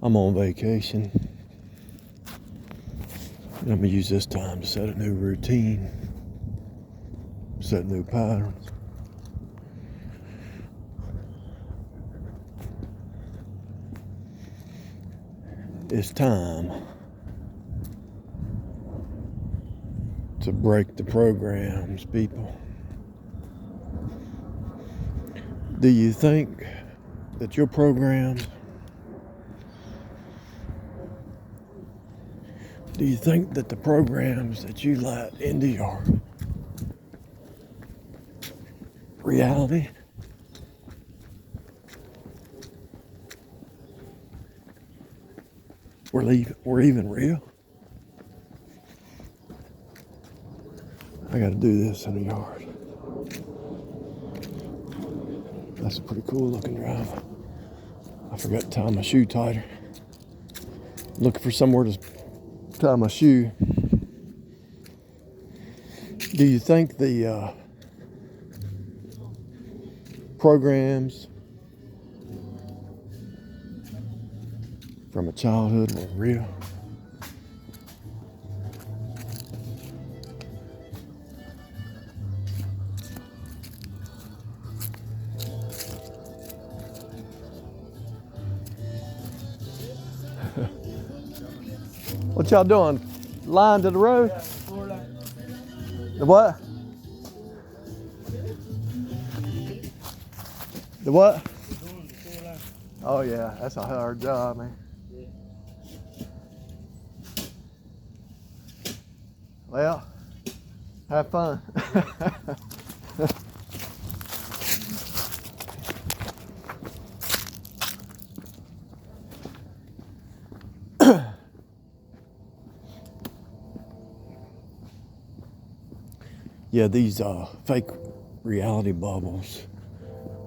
I'm on vacation. And I'm going to use this time to set a new routine, set new patterns. It's time to break the programs, people. Do you think that your programs, do you think that the programs that you let into your reality were even real? I gotta do this in the yard. That's a pretty cool looking drive. I forgot to tie my shoe tighter. Looking for somewhere to tie my shoe. Do you think the programs from a childhood were real? What y'all doing? Line to the road? The what? The what? Oh yeah, that's a hard job, man. Well, have fun. Yeah, these fake reality bubbles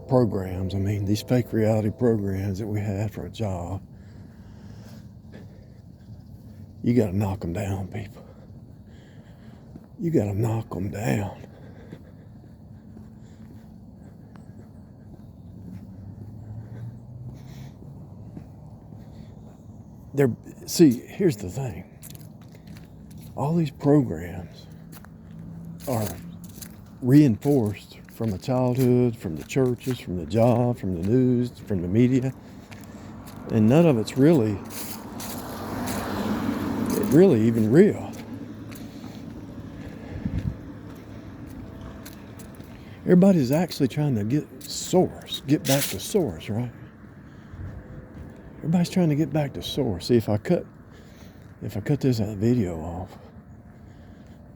programs, I mean, these fake reality programs that we had for a job, you got to knock them down, people. You got to knock them down. See, here's the thing. All these programs are reinforced from a childhood, from the churches, from the job, from the news, from the media. And none of it's really even real. Everybody's actually trying to get back to source, right? Everybody's trying to get back to source. See, if I cut this video off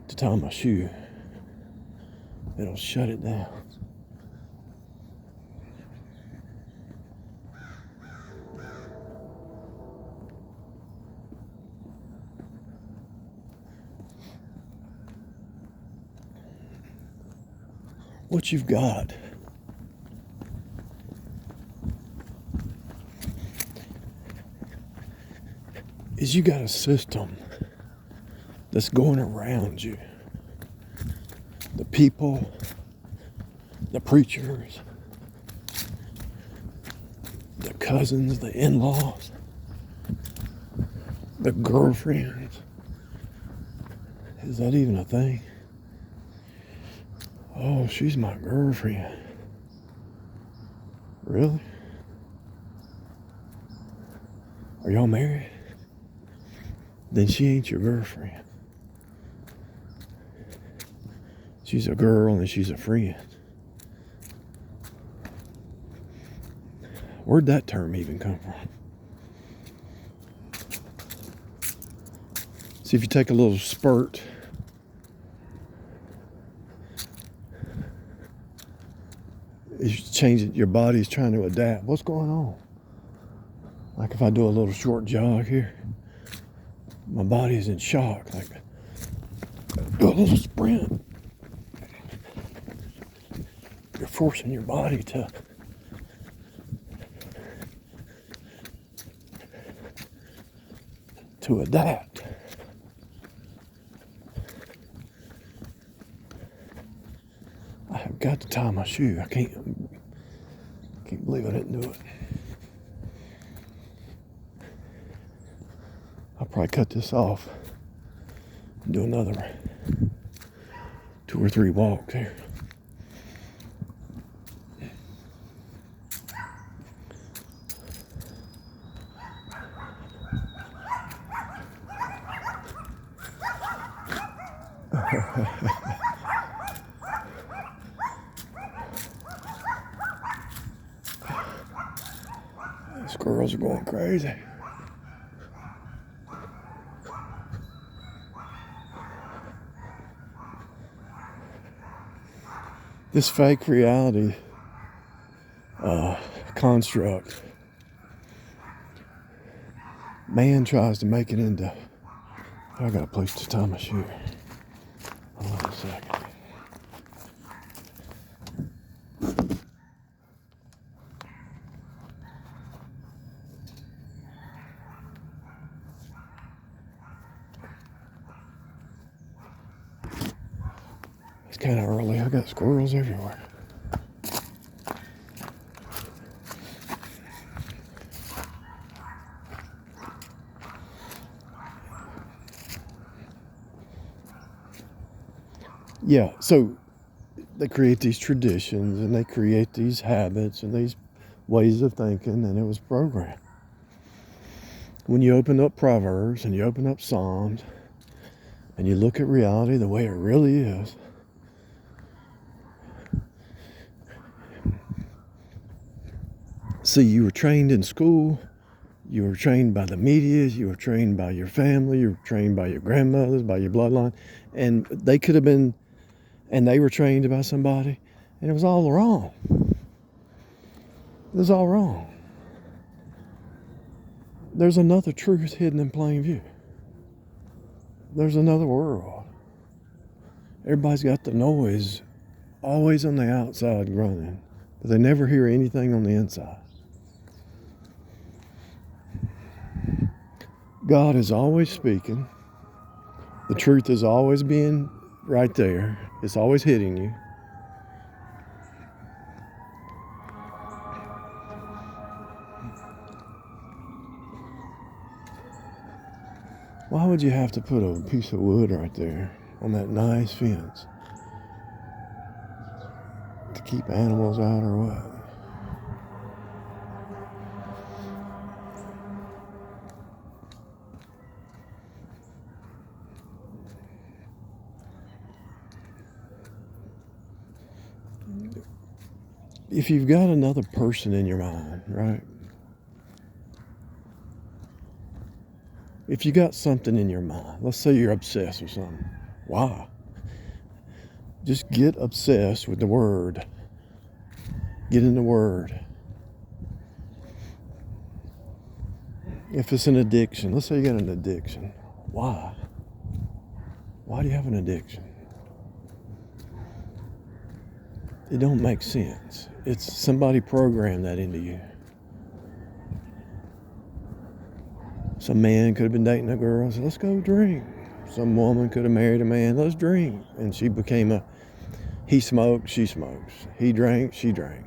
to tie my shoe, it'll shut it down. What you've got is you got a system that's going around you. The people, the preachers, the cousins, the in-laws, the girlfriends. Is that even a thing? Oh, she's my girlfriend. Really? Are y'all married? Then she ain't your girlfriend. She's a girl and she's a friend. Where'd that term even come from? See, if you take a little spurt, it's changing. Your body's trying to adapt. What's going on? Like if I do a little short jog here, my body's in shock. Like do a little sprint. You're forcing your body to adapt. I have got to tie my shoe. I can't believe I didn't do it. probably cut this off and do another 2 or 3 walks here. Squirrels are going crazy. This fake reality construct, man tries to make it into. I got a place to tie my shoe. Hold on a second. It's kind of early. I got squirrels everywhere. Yeah, so they create these traditions and they create these habits and these ways of thinking, and it was programmed. When you open up Proverbs and you open up Psalms and you look at reality the way it really is, see, you were trained in school, you were trained by the media, you were trained by your family, you were trained by your grandmothers, by your bloodline, and they could have been, and they were trained by somebody, and it was all wrong. It was all wrong. There's another truth hidden in plain view. There's another world. Everybody's got the noise always on the outside running, but they never hear anything on the inside. God is always speaking. The truth is always being right there. It's always hitting you. Why would you have to put a piece of wood right there on that nice fence? To keep animals out or what? If you've got another person in your mind, right? If you got something in your mind, let's say you're obsessed with something. Why? Just get obsessed with the word. Get in the word. If it's an addiction, let's say you got an addiction. Why? Why do you have an addiction? It don't make sense. It's somebody programmed that into you. Some man could have been dating a girl and said, let's go drink. Some woman could have married a man, let's drink. And she became he smoked, she smokes. He drank, she drank.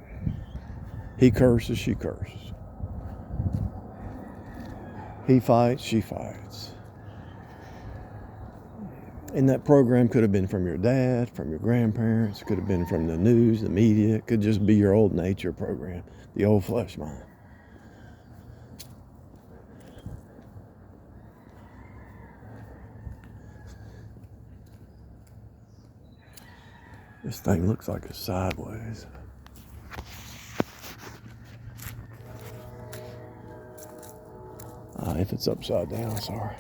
He curses, she curses. He fights, she fights. And that program could have been from your dad, from your grandparents, it could have been from the news, the media. It could just be your old nature program, the old flesh mind. This thing looks like it's sideways. If it's upside down, sorry.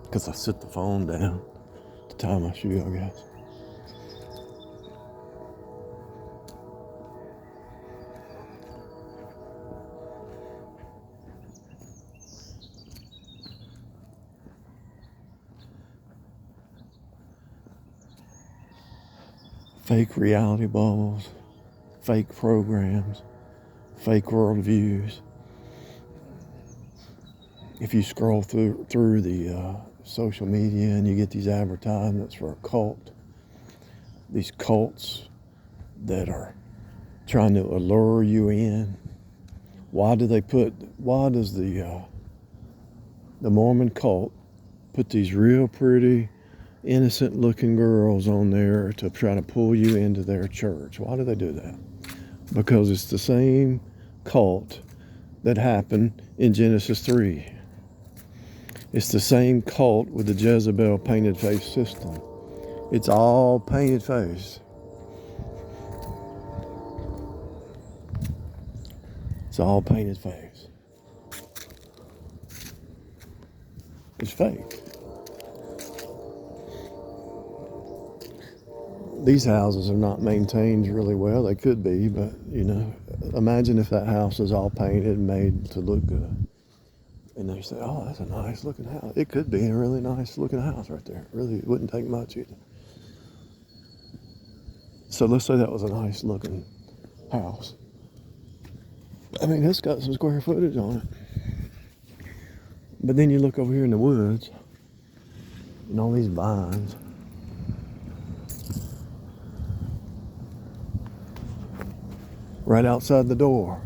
Because I set the phone down to tie my shoe, I guess. Fake reality bubbles, fake programs, fake worldviews. If you scroll through the social media and you get these advertisements for a cult, these cults that are trying to allure you in, why does the the Mormon cult put these real pretty, innocent looking girls on there to try to pull you into their church. Why do they do that? Because it's the same cult that happened in Genesis 3. It's the same cult with the Jezebel painted face system. It's all painted face. It's all painted face. It's fake. These houses are not maintained really well. They could be, but imagine if that house is all painted and made to look good. And they say, oh, that's a nice looking house. It could be a really nice looking house right there. Really, it wouldn't take much either. So let's say that was a nice looking house. I mean, it's got some square footage on it. But then you look over here in the woods and all these vines. Right outside the door.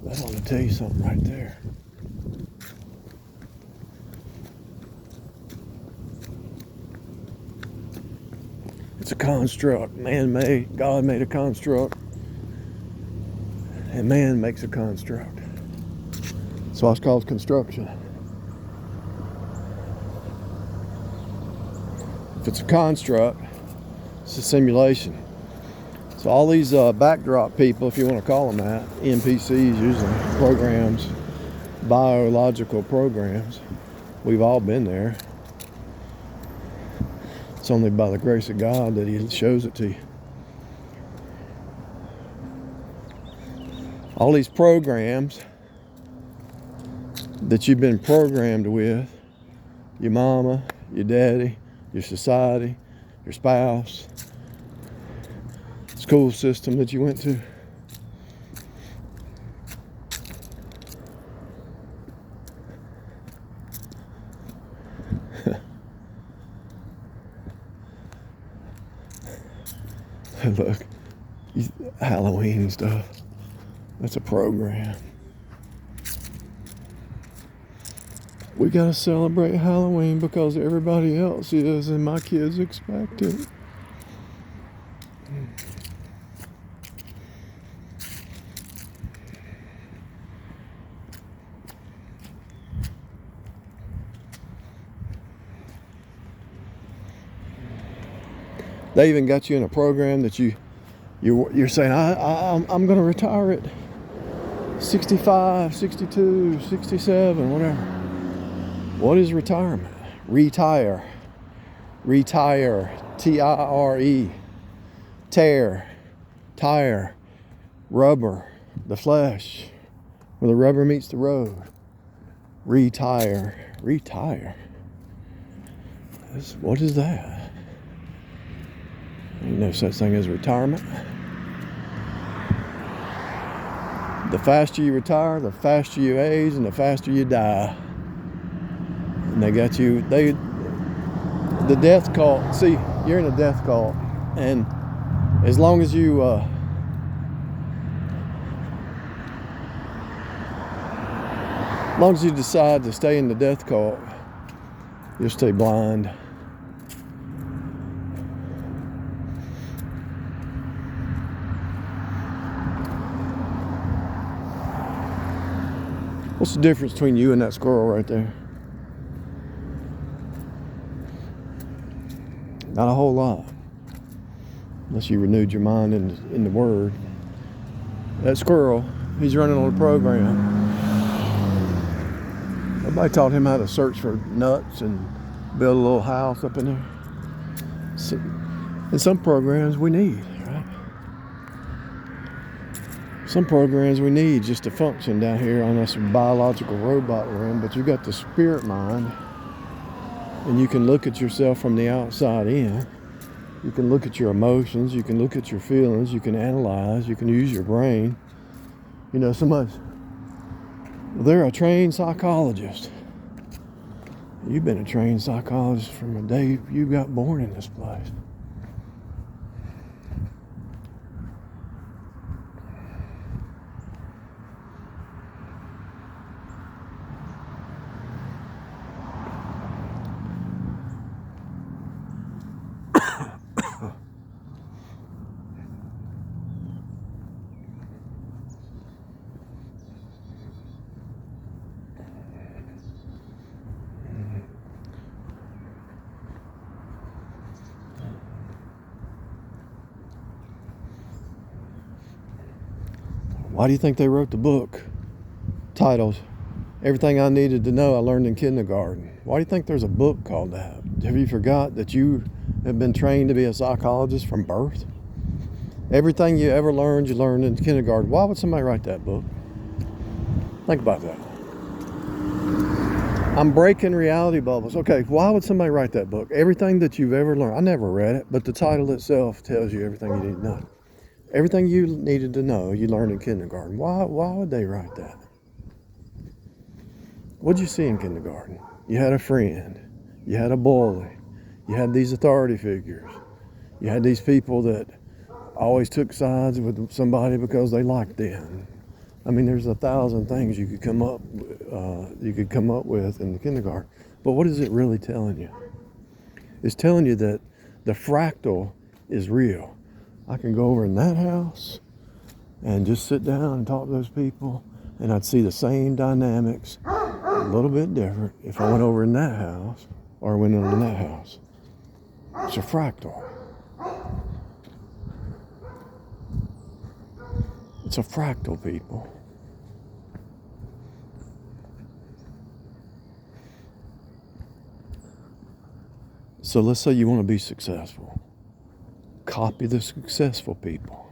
That ought to tell you something right there. It's a construct, man-made. God made a construct, and man makes a construct. So it's called construction. If it's a construct, it's a simulation. So all these backdrop people, if you want to call them that, NPCs, usually programs, biological programs, we've all been there. It's only by the grace of God that He shows it to you. All these programs that you've been programmed with, your mama, your daddy, your society, your spouse, school system that you went to. Look, Halloween stuff. That's a program. We gotta celebrate Halloween because everybody else is, and my kids expect it. They even got you in a program that you're saying, I'm going to retire at 65, 62, 67, whatever. What is retirement? Retire. Retire. T-I-R-E. Tear. Tire. Rubber. The flesh. Where the rubber meets the road. Retire. Retire. What is that? Ain't no such thing as retirement. The faster you retire, the faster you age, and the faster you die. And they got you, the death cult. See, you're in a death cult. And as long as you, decide to stay in the death cult, you'll stay blind. What's the difference between you and that squirrel right there? Not a whole lot. Unless you renewed your mind in the Word. That squirrel, he's running on a program. Everybody taught him how to search for nuts and build a little house up in there. So, and some programs we need, right? Some programs we need just to function down here on this biological robot we're in, but you got the spirit mind, and you can look at yourself from the outside in. You can look at your emotions, you can look at your feelings, you can analyze, you can use your brain. Somebody, they're a trained psychologist. You've been a trained psychologist from the day you got born in this place. Why do you think they wrote the book titled Everything I Needed to Know I Learned in Kindergarten? Why do you think there's a book called that? Have you forgot that you have been trained to be a psychologist from birth? Everything you ever learned, you learned in kindergarten. Why would somebody write that book? Think about that. I'm breaking reality bubbles. Okay, why would somebody write that book? Everything that you've ever learned. I never read it, but the title itself tells you everything you need to know. Everything you needed to know, you learned in kindergarten. Why would they write that? What'd you see in kindergarten? You had a friend. You had a bully. You had these authority figures. You had these people that always took sides with somebody because they liked them. I mean, there's 1,000 things you could come up with in the kindergarten. But what is it really telling you? It's telling you that the fractal is real. I can go over in that house and just sit down and talk to those people, and I'd see the same dynamics, a little bit different, if I went over in that house or went over in that house. It's a fractal. It's a fractal, people. So let's say you want to be successful. Copy the successful people.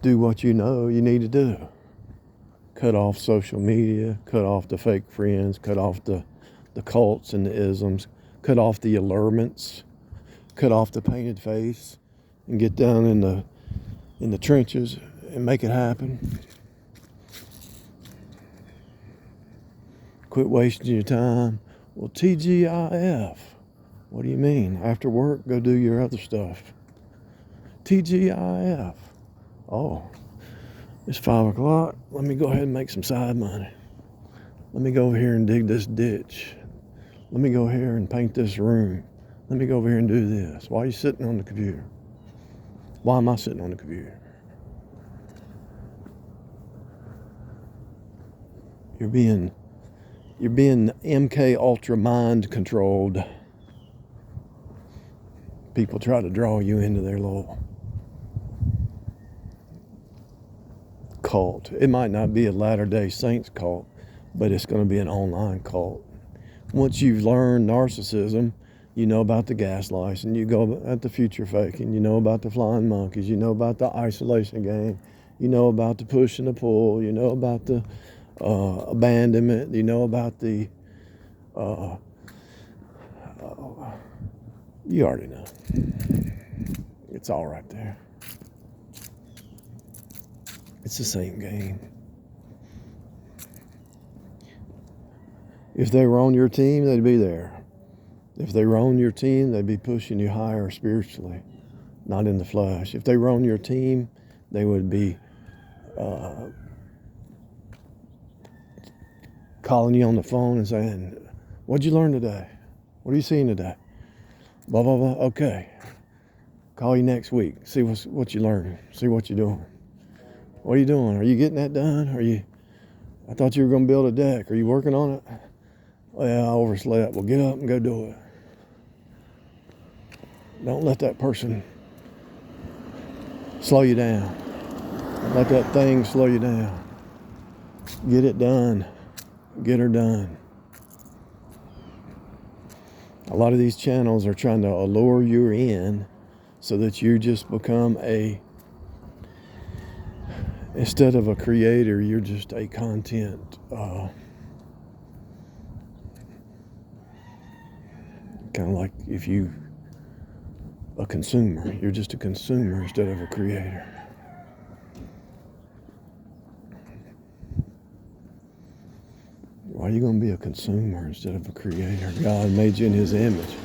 Do what you know you need to do. Cut off social media, cut off the fake friends, cut off the cults and the isms, cut off the allurements, cut off the painted face, and get down in the trenches and make it happen. Quit wasting your time. Well, TGIF. What do you mean? After work, go do your other stuff. TGIF. Oh, it's 5 o'clock. Let me go ahead and make some side money. Let me go over here and dig this ditch. Let me go here and paint this room. Let me go over here and do this. Why are you sitting on the computer? Why am I sitting on the computer? You're being MK Ultra mind controlled. People try to draw you into their little cult. It might not be a Latter-day Saints cult, but it's going to be an online cult. Once you've learned narcissism, you know about the gaslighting, you go at the future faking, you know about the flying monkeys, you know about the isolation game, you know about the push and the pull, you know about the abandonment, you know about the you already know. It's all right there. It's the same game. If they were on your team, they'd be there. If they were on your team, they'd be pushing you higher spiritually, not in the flesh. If they were on your team, they would be calling you on the phone and saying, "What'd you learn today? What are you seeing today? Blah, blah, blah. Okay. Call you next week. See what you learned. See what you're doing. What are you doing? Are you getting that done? I thought you were going to build a deck. Are you working on it? Oh, yeah, I overslept. Well, get up and go do it. Don't let that person slow you down. Don't let that thing slow you down. Get it done. Get her done. A lot of these channels are trying to allure you in so that you just become instead of a creator, you're just a content, kind of like a consumer. You're just a consumer instead of a creator. Why are you going to be a consumer instead of a creator? God made you in His image.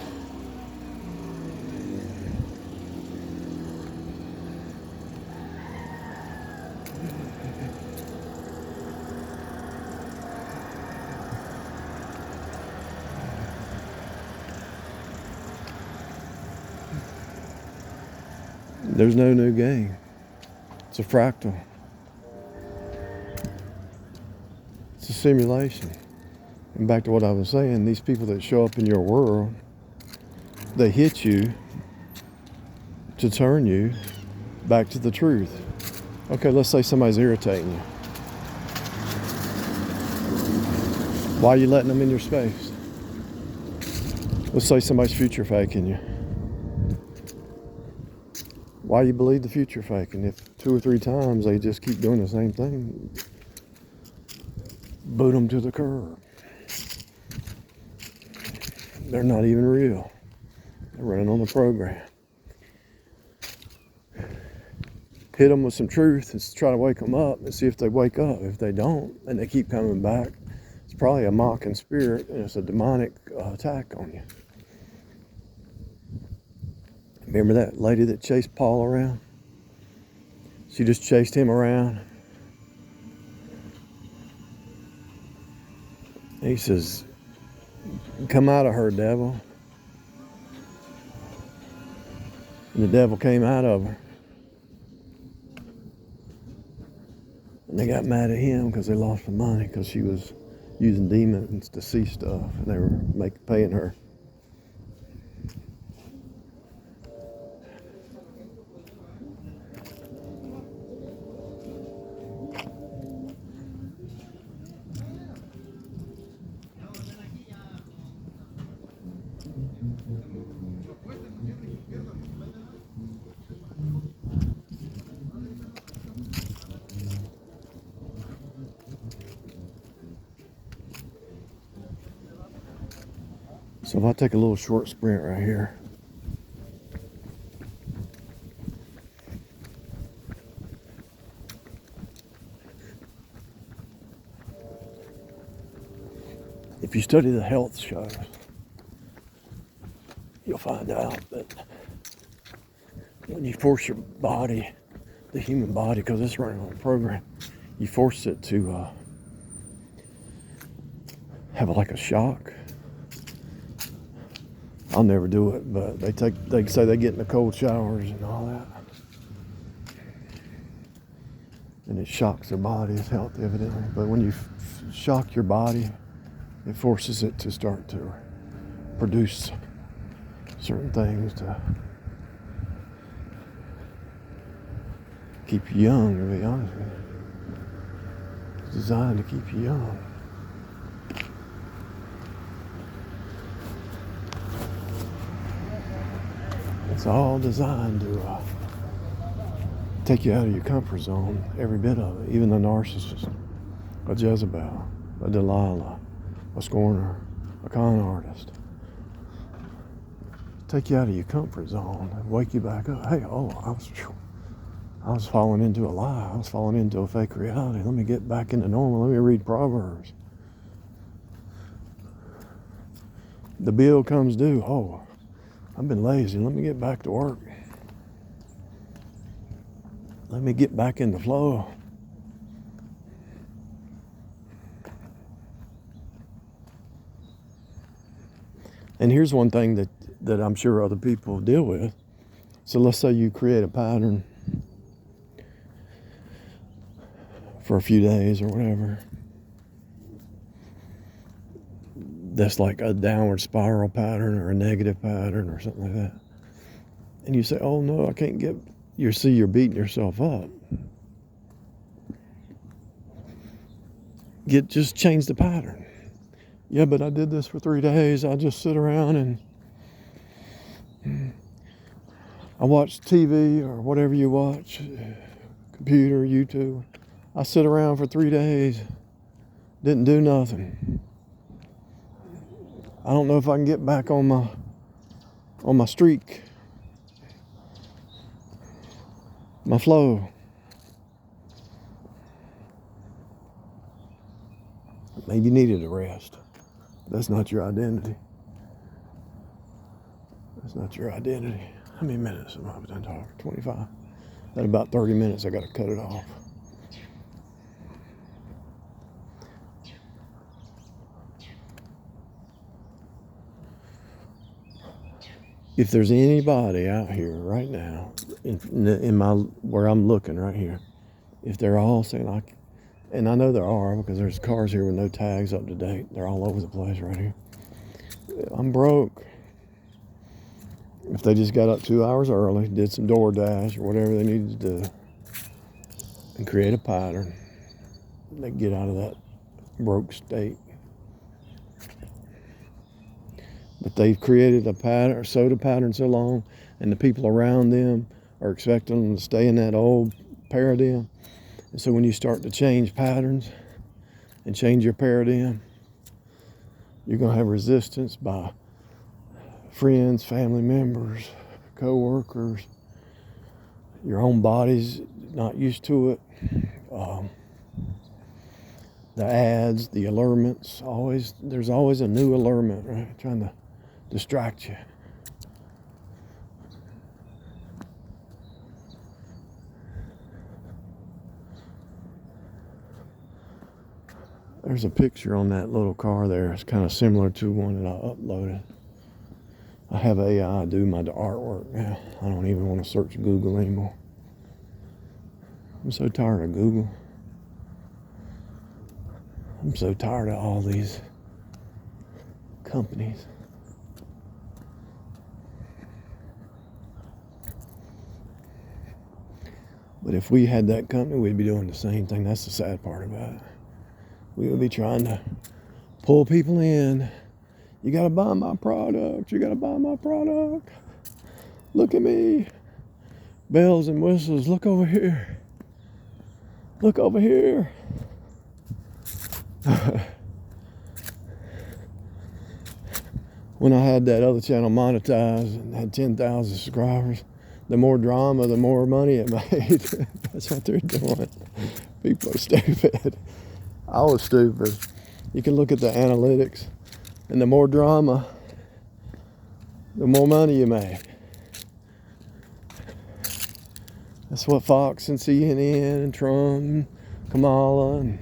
There's no new game. It's a fractal. It's a simulation. And back to what I was saying, these people that show up in your world, they hit you to turn you back to the truth. Okay, let's say somebody's irritating you. Why are you letting them in your space? Let's say somebody's future faking you. Why you believe the future faking? If 2 or 3 times they just keep doing the same thing, boot them to the curb. They're not even real. They're running on the program. Hit them with some truth and try to wake them up and see if they wake up. If they don't and they keep coming back, it's probably a mocking spirit and it's a demonic attack on you. Remember that lady that chased Paul around? She just chased him around. And he says, "Come out of her, devil." And the devil came out of her. And they got mad at him because they lost the money because she was using demons to see stuff and they were paying her. So if I take a little short sprint right here. If you study the health shows, you'll find out that when you force your body, the human body, because it's running on a program, you force it to have like a shock. I'll never do it, but they say they get in the cold showers and all that. And it shocks their body, it's healthy evidently. But when you shock your body, it forces it to start to produce certain things to keep you young, to be honest with you. It's designed to keep you young. It's all designed to take you out of your comfort zone, every bit of it. Even the narcissist, a Jezebel, a Delilah, a scorner, a con artist. Take you out of your comfort zone and wake you back up. Hey, I was falling into a lie. I was falling into a fake reality. Let me get back into normal. Let me read Proverbs. The bill comes due. Oh, I've been lazy. Let me get back to work. Let me get back in the flow. And here's one thing that I'm sure other people deal with. So let's say you create a pattern for a few days or whatever. That's like a downward spiral pattern or a negative pattern or something like that. And you say, oh no, I can't get, you're beating yourself up. Just change the pattern. Yeah, but I did this for 3 days. I just sit around and I watch TV or whatever you watch, computer, YouTube. I sit around for 3 days, didn't do nothing. I don't know if I can get back on my streak, my flow. Maybe you needed a rest. That's not your identity. That's not your identity. How many minutes have I done talking? 25. At about 30 minutes, I got to cut it off. If there's anybody out here right now, in my where I'm looking right here, if they're all saying, and I know there are because there's cars here with no tags up to date. They're all over the place right here. I'm broke. If they just got up 2 hours early, did some DoorDash or whatever they needed to do, and create a pattern. They get out of that broke state. But they've created a pattern, sewed a pattern so long, and the people around them are expecting them to stay in that old paradigm. And so when you start to change patterns and change your paradigm, you're going to have resistance by friends, family members, co-workers. Your own body's not used to it. The ads, the allurements, there's always a new allurement, right? Trying to distract you. There's a picture on that little car there. It's kind of similar to one that I uploaded. I have AI do my artwork now. I don't even want to search Google anymore. I'm so tired of Google. I'm so tired of all these companies. But if we had that company, we'd be doing the same thing. That's the sad part about it. We would be trying to pull people in. You got to buy my product. You got to buy my product. Look at me. Bells and whistles. Look over here. Look over here. When I had that other channel monetized and had 10,000 subscribers, the more drama, the more money it made. That's what they're doing. People are stupid. I was stupid. You can look at the analytics, and the more drama, the more money you make. That's what Fox and CNN and Trump and Kamala and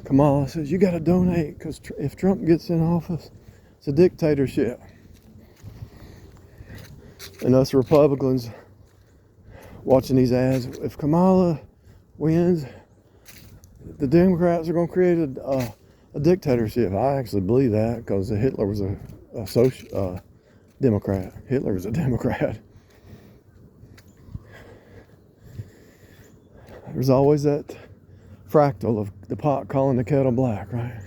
Kamala says, you got to donate because if Trump gets in office, it's a dictatorship. And us Republicans watching these ads, if Kamala wins, the Democrats are going to create a dictatorship. I actually believe that because Hitler was a Democrat. Hitler was a Democrat. There's always that fractal of the pot calling the kettle black, right?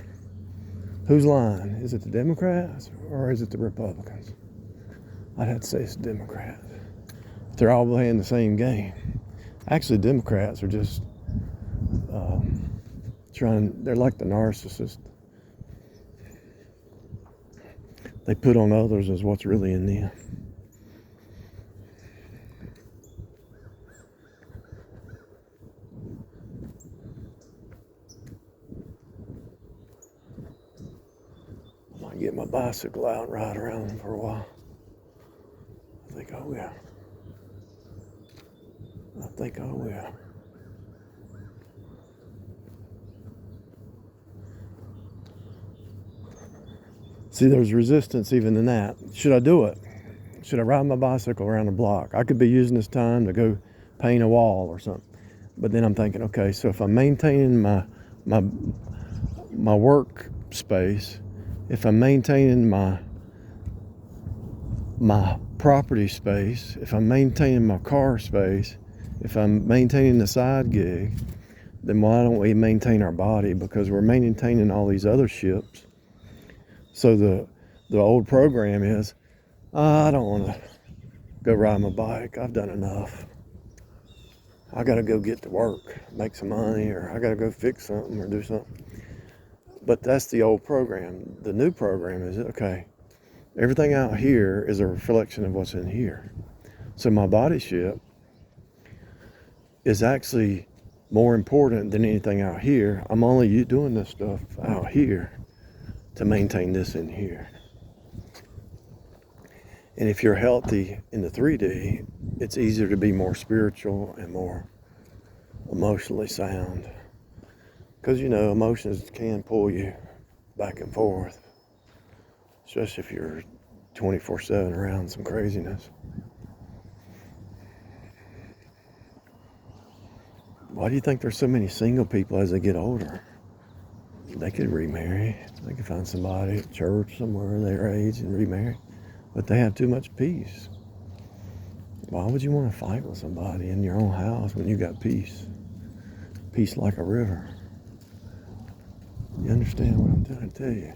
Who's lying? Is it the Democrats or is it the Republicans? I'd have to say it's the Democrats. They're all playing the same game. Actually, Democrats are just they're like the narcissist. They put on others as what's really in them. I might get my bicycle out and ride around for a while. I think I will. See, there's resistance even in that. Should I do it? Should I ride my bicycle around the block? I could be using this time to go paint a wall or something. But then I'm thinking, okay, so if I'm maintaining my work space, if I'm maintaining my property space, if I'm maintaining my car space, if I'm maintaining the side gig, then why don't we maintain our body? Because we're maintaining all these other ships. So the old program is, I don't want to go ride my bike. I've done enough. I got to go get to work, make some money, or I got to go fix something or do something. But that's the old program. The new program is, okay, everything out here is a reflection of what's in here. So my body ship is actually more important than anything out here. I'm only doing this stuff out here to maintain this in here. And if you're healthy in the 3D, it's easier to be more spiritual and more emotionally sound. Because, emotions can pull you back and forth, especially if you're 24/7 around some craziness. Why do you think there's so many single people as they get older? They could remarry. They could find somebody at church somewhere their age and remarry. But they have too much peace. Why would you want to fight with somebody in your own house when you got peace? Peace like a river. You understand what I'm trying to tell you?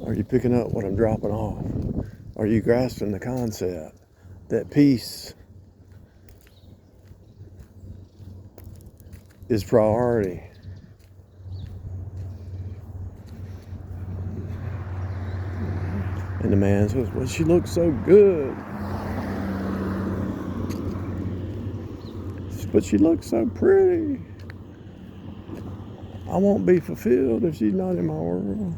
Are you picking up what I'm dropping off? Are you grasping the concept that peace is priority? And the man says, well, she looks so good. But she looks so pretty. I won't be fulfilled if she's not in my world.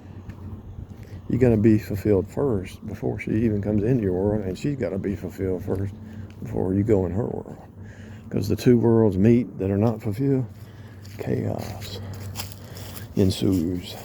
You got to be fulfilled first before she even comes into your world, and she's got to be fulfilled first before you go in her world. Because the two worlds meet that are not fulfilled, chaos ensues.